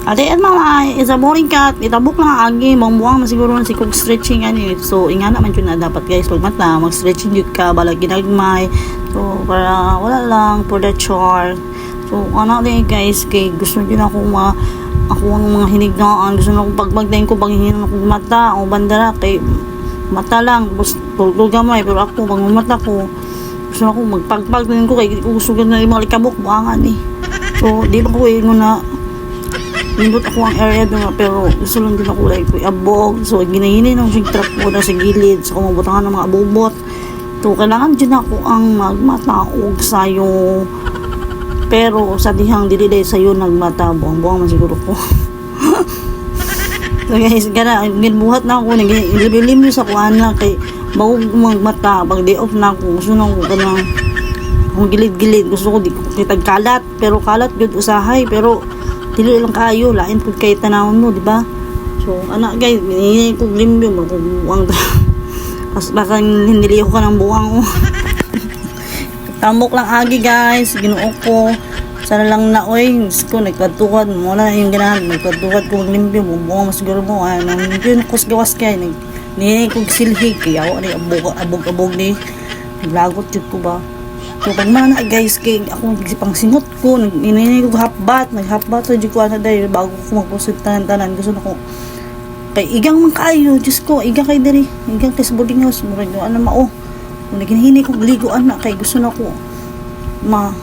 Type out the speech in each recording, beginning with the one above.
Ate at mama, isa boring cat, itabok lang agi, buwang na siguro si kog stretching ani. So inga naman yun na dapat guys, pag mata, mag-stretching yun ka, balag ginagmay. So para wala lang, for the char. So ano din guys, kay gusto din ako ako ang mga hinigaan, gusto na akong pagbagdayin ko, paghihinan ako mata, o bandara, kay mata lang, tulog gamay, pero ako, pag mata ko, gusto na akong magpagpagdayin ko, kay gusto na yung mga likabok, buwangan eh. So di ba ko na nindot ako ang area doon, pero gusto lang din ako like abog. So ginahinin ng sing trap ko na sa gilid, so kumabutangan ng mga abubot. So kailangan din ako ang magmataog sayo, pero sa dihang dili sayo nagmata, buwang man siguro ko. So guys, gana ginbuhat na ako, nagililim sa kuana kay bago magmata, pag day off na ako, gusto na ako kanang kung gilid-gilid, gusto ko di ko kitag kalat, pero kalat good usahay, pero dili lang kayo, lain pud kay tanawon mo, di ba? So ana guys, ini ko limbyo magbuwang ta. Pas baka hiniliho ka ng buwang. Tambok lang agi guys, Ginoo ko. Sana lang na oy, ko nagkatuwad mo na yung ganahan, nagkatuwad ko maglimbyo, buwang mas siguro mo, ano, yun kus gawas kay ni ko silhi kay awa ni abog ni naglagot jud ko ba. So pag mana guys, kay ako pang singot ko, naginini ko naghapbat so jud ko ana dahil bago ko magpusit tanan gusto na ko kay igang man kaayo, Diyos ko, igang kay diri, igang kay sa boarding house, murag yo ana mao. Kung naginhini ko ligo ana kay gusto na ko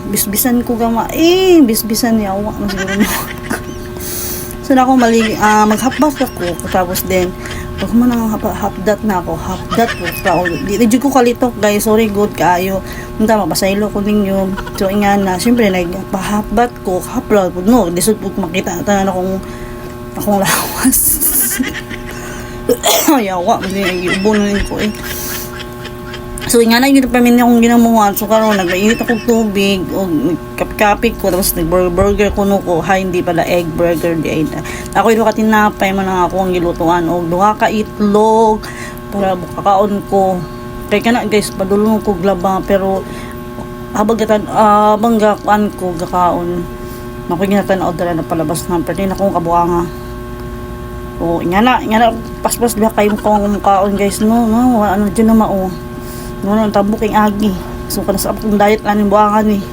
bisbisan ko gama, bisbisan ni awa man siguro mo. So na ako maghapbat ako, tapos din pag man ang hapdat na ako, hapdat ko di ko kalitok guys, sorry good kaayo unta mapasaylo ko ninyo. So inga na syempre nagpahapbat ko, haplat pud no disud pud makita tanan akong lawas. Yawa man ang giubonon ko So nga na yun pamin akong ginamuhan. So karon nagmainit akong tubig o kapi-kapi ko, tapos nag-burger ko hindi pala egg burger di ay na. Ako ito katinapay man ang ako ang gilutuan o duha ka itlog para bukakaon ko. Kaya kana guys, padulong ko glaba, pero habang gakuan ko gakaon ako ginatanaw dala na palabas na pero na akong kabuanga. O nga na paspas ba kayo kaon guys, no ano dyan na mao ang tabuking agi. So kana sa akong diet aning buwangan ni.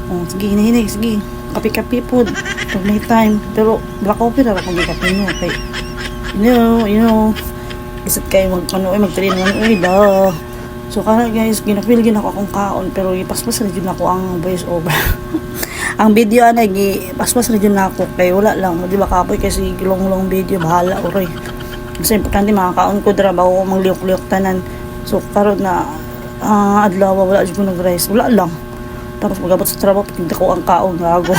Oh, sige hinihinig, sige. Kapi-kapi po pag may time. Pero black coffee ra akong gikape no kay you know isip kayo magtrain man da. So kana guys, ginapil ako akong kaon, pero ipaspas ra jud nako ang voice over. Ang video ana paspas ra jud nako kay wala lang di ba kapoy kasi long video bahala oray. Kasi importante makakaon ko dra bago mangliok-liok tanan. So karon na adlaw wala jud ko nag-rice, wala lang. Tapos magabot sa trabaho pagtinda ko ang kaon gago.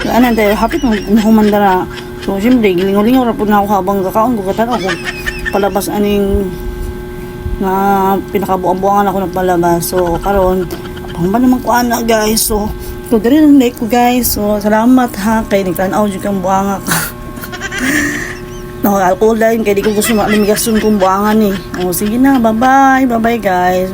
So anan dahil hapit humanda na. So siyempre gilingaw-lingaw ra pud na ako habang kakaon ko katan ako palabas aning na pinakabuang-buangan ako ng palabas. So karon pang ba naman ko ana guys. So diri lang like ko guys. So salamat ha kay nagtan-aw jud kang buanga ka. No, alcohol din kaya di ko gusto malimigasun kong buwangan eh. O sige na, bye bye guys.